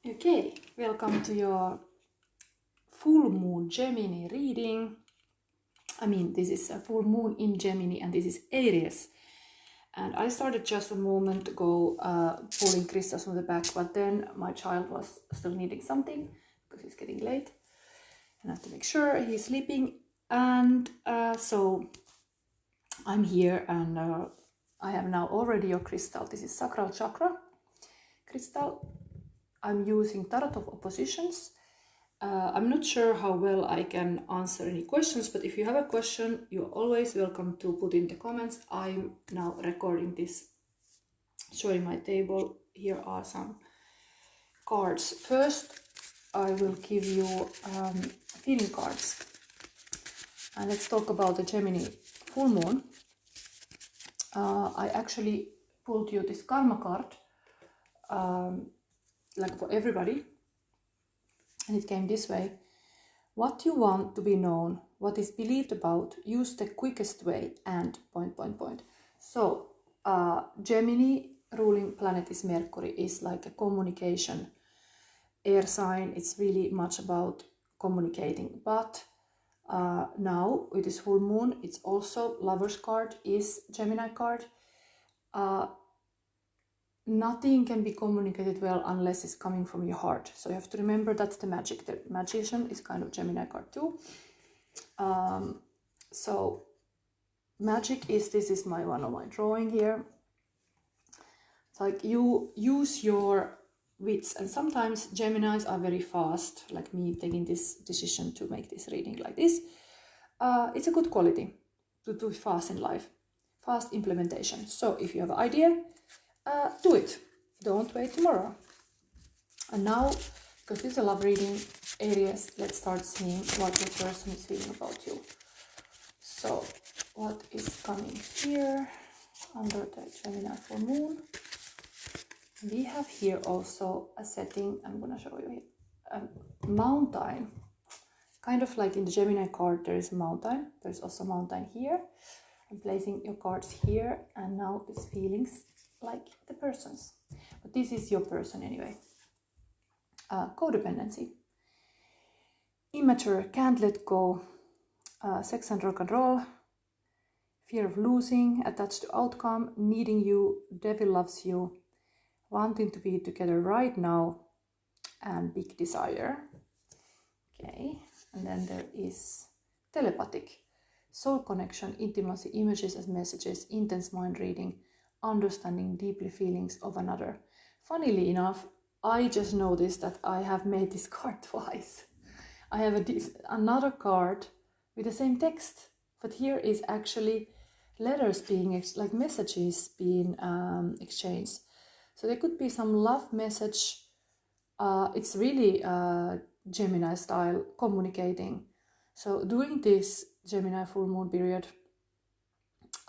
Okay, welcome to your full moon Gemini reading. This is a full moon in Gemini and this is Aries. And I started just a moment ago pulling crystals from the back, but then my child was still needing something because it's getting late. And I have to make sure he's sleeping. And so I'm here and I have now already your crystal. This is sacral chakra crystal. I'm using Tarot of Oppositions. I'm not sure how well I can answer any questions, but if you have a question, you're always welcome to put in the comments. I'm now recording this, showing my table. Here are some cards. First, I will give you feeling cards. And let's talk about the Gemini full moon. I actually pulled you this karma card, like for everybody. And it came this way. What you want to be known, what is believed about, use the quickest way and ... So Gemini ruling planet is Mercury, is like a communication air sign. It's really much about communicating. But now with this full moon, it's also Lover's card is Gemini card. Nothing can be communicated well unless it's coming from your heart. So you have to remember that's the magic. The magician is kind of Gemini card too. So magic is, this is one of my drawing here. It's like you use your wits, and sometimes Geminis are very fast, like me taking this decision to make this reading like this. It's a good quality to do fast in life, fast implementation. So if you have an idea, do it. Don't wait tomorrow. And now, because this is a love reading, Aries, let's start seeing what your person is feeling about you. So, what is coming here under the Gemini full moon? We have here also a setting. I'm gonna show you a mountain. Kind of like in the Gemini card, there is a mountain. There's also a mountain here. I'm placing your cards here, and now these feelings like the person's, but this is your person anyway. Codependency, immature, can't let go, sex and rock and roll, fear of losing, attached to outcome, needing you, devil loves you, wanting to be together right now, and big desire. Okay, and then there is telepathic, soul connection, intimacy, images as messages, intense mind reading, understanding deeply feelings of another. Funnily enough, I just noticed that I have made this card twice. I have another card with the same text, but here is actually letters being, like messages being exchanged. So there could be some love message. It's really Gemini style communicating. So during this Gemini full moon period,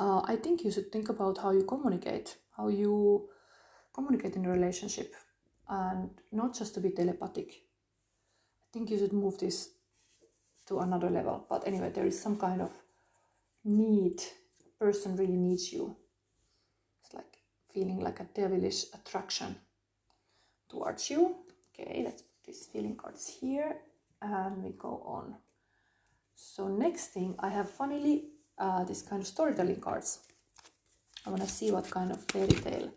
I think you should think about how you communicate in a relationship, and not just to be telepathic. I think you should move this to another level. But anyway, there is some kind of need. Person really needs you. It's like feeling like a devilish attraction towards you. Okay, let's put these feeling cards here and we go on. So next thing, I have funnily this kind of storytelling cards. I want to see what kind of fairy tale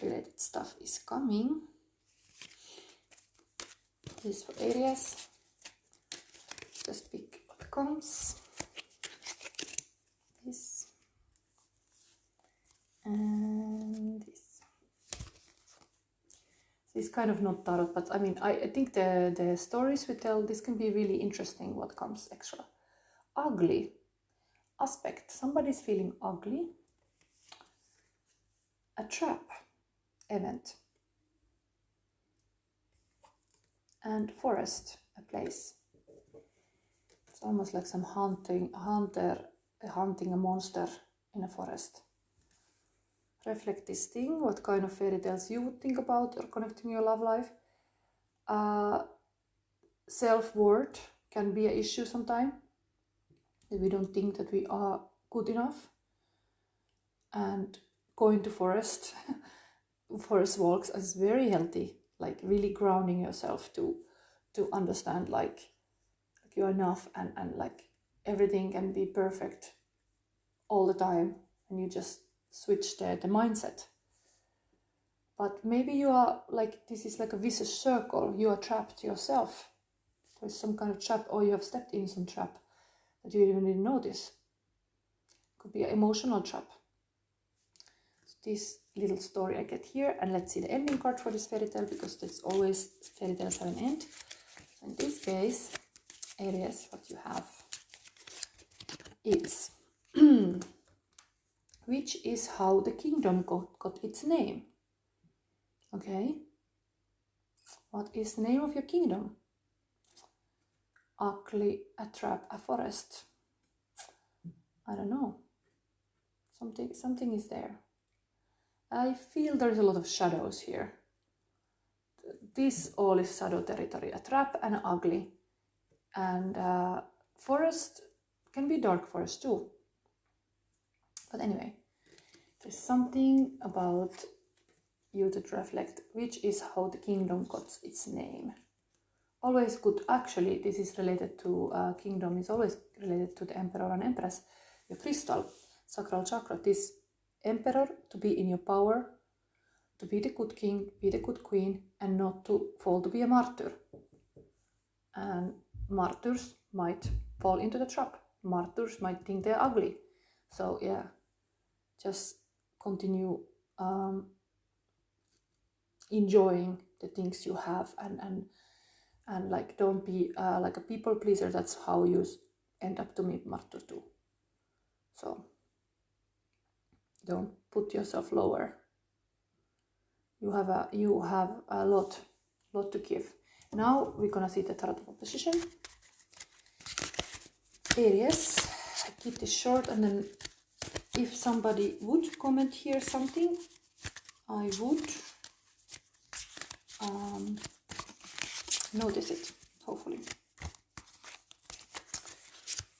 related stuff is coming. This is for Aries. Just pick what comes. This and this. This is kind of not tarot, but I think the stories we tell, this can be really interesting. What comes extra? Ugly aspect. Somebody's feeling ugly. A trap event. And forest, a place. It's almost like some hunting a monster in a forest. Reflect this thing, what kind of fairy tales you would think about or connecting your love life. Self-worth can be an issue sometimes. That we don't think that we are good enough. And going to forest walks is very healthy. like really grounding yourself to understand like you're enough, and like everything can be perfect all the time, and you just switch the mindset. But maybe you are like, this is like a vicious circle, you are trapped yourself. There's some kind of trap, or you have stepped in some trap that you even didn't notice. Could be an emotional trap. So this little story I get here, and let's see the ending card for this fairy tale, because that's always, fairy tales have an end. In this case, Aries, what you have is which is how the kingdom got its name. Okay, what is the name of your kingdom? Ugly, a trap, a forest. I don't know. Something is there. I feel there's a lot of shadows here. This all is shadow territory. A trap and an ugly. And forest can be dark forest too. But anyway, there's something about you to reflect, which is how the kingdom got its name. Always good. Actually, this is related to kingdom, is always related to the emperor and empress. Your crystal, sacral chakra, this emperor to be in your power, to be the good king, be the good queen, and not to fall to be a martyr. And martyrs might fall into the trap. Martyrs might think they're ugly. So yeah, just continue enjoying the things you have, and like don't be like a people pleaser. That's how you end up to meet martyr too. So don't put yourself lower. You have a lot to give. Now we're gonna see the tarot of opposition. Aries, I keep this short, and then if somebody would comment here something, I would notice it, hopefully.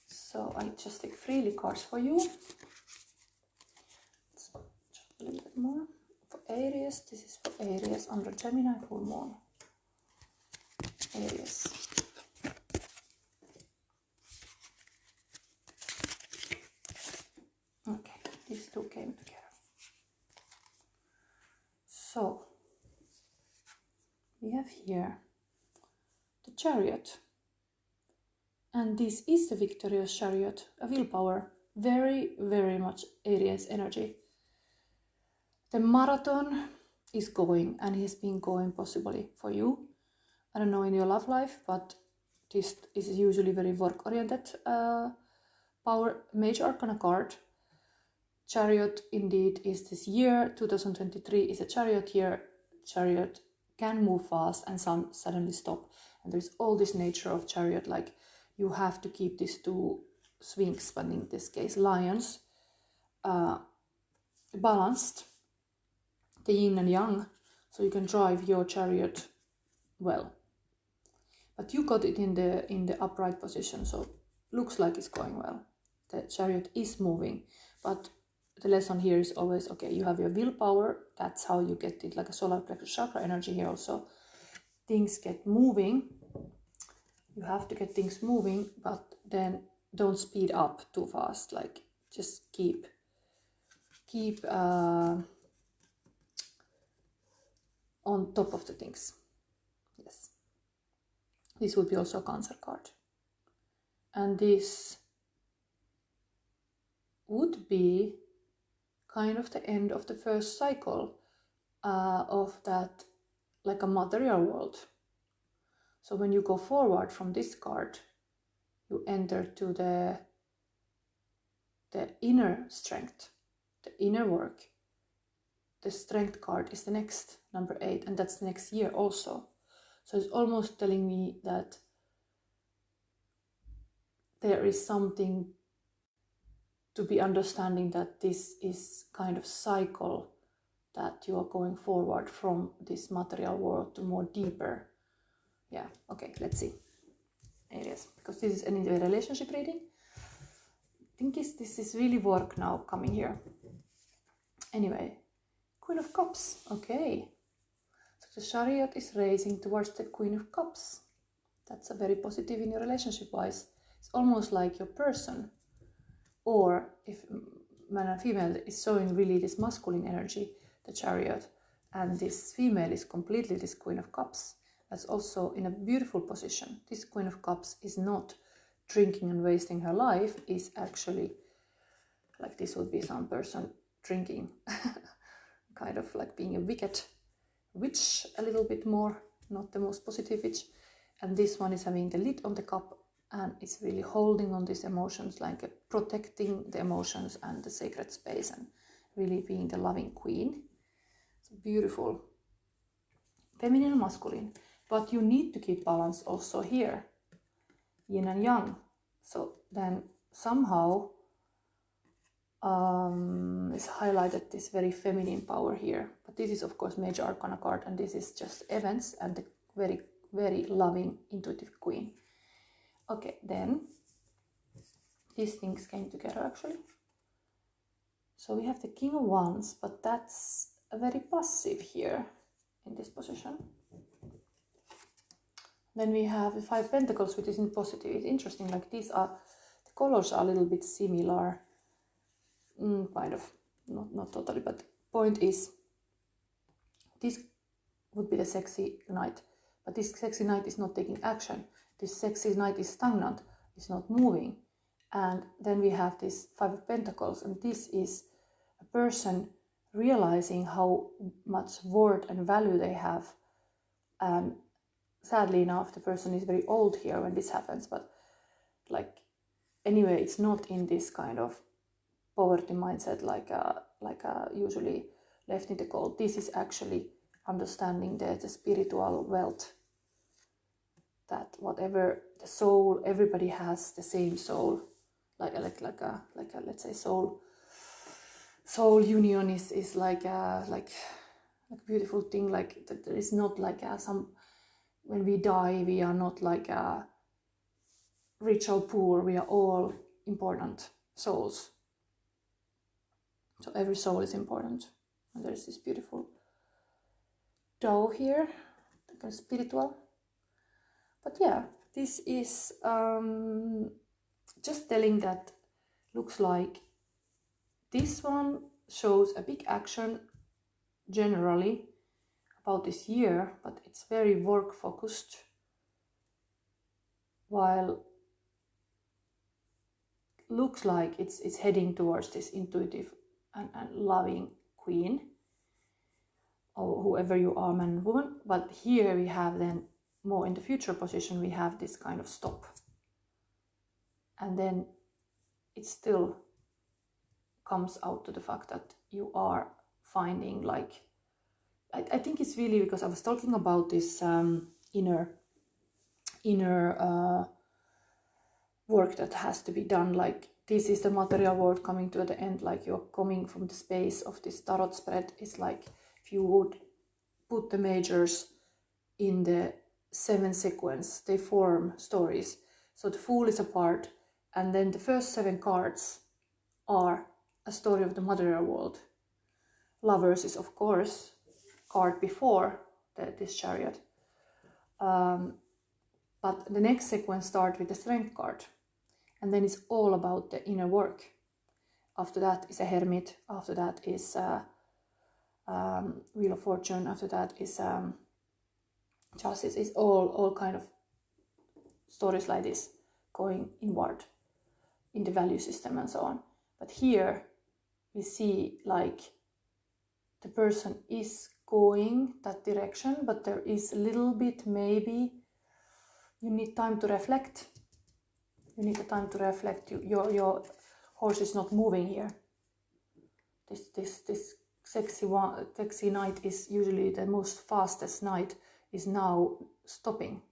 So I just take freely cards for you. Let's just a little bit more. For Aries, this is for Aries under Gemini full moon. Aries. Okay, these two came together. So we have here the Chariot, and this is the victorious Chariot, a willpower, very, very much Aries energy. The marathon is going, and has been going possibly for you. I don't know in your love life, but this is usually very work-oriented power. Major Arcana card. Chariot indeed is this year. 2023 is a Chariot year. Chariot can move fast and some suddenly stop. And there's all this nature of Chariot, like you have to keep these two swings, but in this case lions, balanced, the yin and yang, so you can drive your Chariot well. But you got it in the upright position, so looks like it's going well. The Chariot is moving, but the lesson here is always, okay, you have your willpower, that's how you get it, like a solar plexus chakra energy here also. Things get moving, you have to get things moving, but then don't speed up too fast, like just keep on top of the things. Yes. This would be also a Cancer card. And this would be kind of the end of the first cycle of that, like a material world. So when you go forward from this card, you enter to the inner strength, the inner work. The strength card is the next, number 8, and that's the next year also. So it's almost telling me that there is something to be understanding, that this is kind of cycle that you are going forward from this material world to more deeper. Yeah, okay, let's see. Aries, because this is an individual relationship reading. I think this is really work now coming here. Anyway, Queen of Cups, okay. So The Chariot is racing towards the Queen of Cups. That's a very positive in your relationship wise. It's almost like your person, or if man and female is showing really this masculine energy, the Chariot, and this female is completely this Queen of Cups. That's also in a beautiful position. This Queen of Cups is not drinking and wasting her life, is actually like this would be some person drinking, kind of like being a wicked witch a little bit more, not the most positive witch. And this one is having the lid on the cup and it's really holding on these emotions, like protecting the emotions and the sacred space and really being the loving queen. It's beautiful. Feminine and masculine. But you need to keep balance also here. Yin and yang. So then somehow is highlighted this very feminine power here. But this is of course major arcana card and this is just events and the very, very loving, intuitive queen. Okay, then these things came together actually. So we have the King of Wands, but that's a very passive here in this position. Then we have the Five Pentacles, which is in positive. It's interesting, like these are, the colors are a little bit similar. Kind of, not totally, but point is, this would be the sexy knight. But this sexy knight is not taking action. This sexy knight is stagnant, it's not moving. And then we have this Five of Pentacles, and this is a person realizing how much worth and value they have. And sadly enough, the person is very old here when this happens, but like, anyway, it's not in this kind of poverty mindset like usually left in the cold. This is actually understanding the spiritual wealth, that whatever the soul, everybody has the same soul, like a let's say soul union is like a beautiful thing. Like that there is not like some, when we die we are not like rich or poor, we are all important souls. So every soul is important, and there's this beautiful dove here, kind of spiritual. But yeah, this is just telling that looks like this one shows a big action generally about this year, but it's very work focused, while looks like it's heading towards this intuitive and loving queen, or whoever you are, man and woman. But here we have then more in the future position, we have this kind of stop, and then it still comes out to the fact that you are finding, like, I think it's really because I was talking about this inner work that has to be done. Like, this is the material world coming to the end, like you're coming from the space of this tarot spread. It's like if you would put the majors in the 7 sequence, they form stories. So the Fool is a part, and then the first 7 cards are a story of the material world. Lovers is of course card before this Chariot, but the next sequence starts with the Strength card, and then it's all about the inner work. After that is a Hermit, after that is Wheel of Fortune, after that is Justice. Is all kind of stories like this going inward in the value system and so on. But here we see like the person is going that direction, but there is a little bit, maybe you need time to reflect. You need the time to reflect. Your horse is not moving here. This sexy knight is usually the most fastest knight, is now stopping,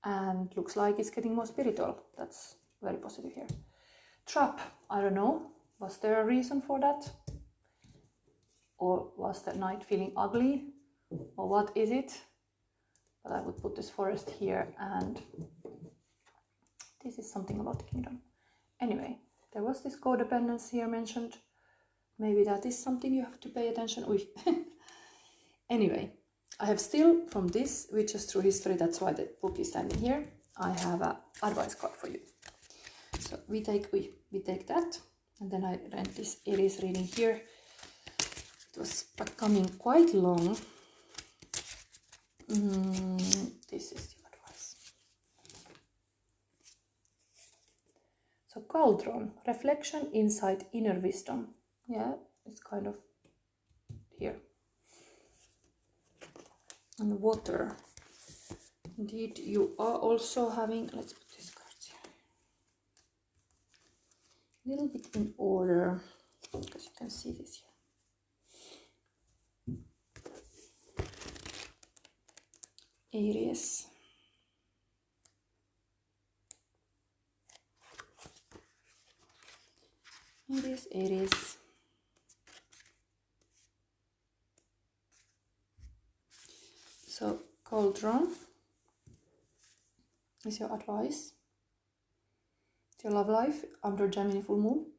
and looks like it's getting more spiritual. That's very positive here. Trap, I don't know, was there a reason for that, or was the knight feeling ugly, or what is it? But I would put this forest here, and this is something about the kingdom. Anyway, there was this codependence here mentioned. Maybe that is something you have to pay attention with. Anyway, I have still from this Witches Through History, that's why the book is standing here, I have a advice card for you. So we take that, and then I read this Aries reading here. It was becoming quite long. This is the advice. So cauldron, reflection, insight, inner wisdom. Yeah, it's kind of here. And water. Indeed, you are also having, let's put these cards here. A little bit in order, because you can see this here. Aries. Aries. So, cauldron is your advice to your love life under Gemini full moon.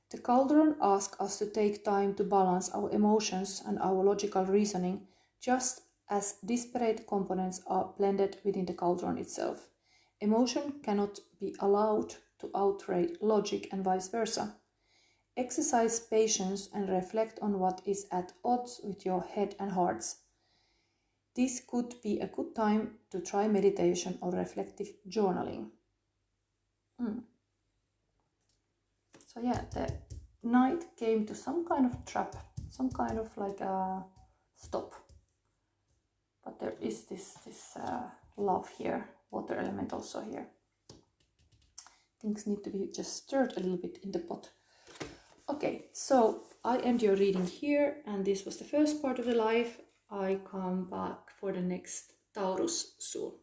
The cauldron asks us to take time to balance our emotions and our logical reasoning, just as disparate components are blended within the cauldron itself. Emotion cannot be allowed to outweigh logic and vice versa. Exercise patience and reflect on what is at odds with your head and hearts. This could be a good time to try meditation or reflective journaling. So yeah, the knight came to some kind of trap, some kind of like a stop. But there is this love here, water element also here. Things need to be just stirred a little bit in the pot. Okay, so I end your reading here, and this was the first part of the life. I come back for the next Taurus soon.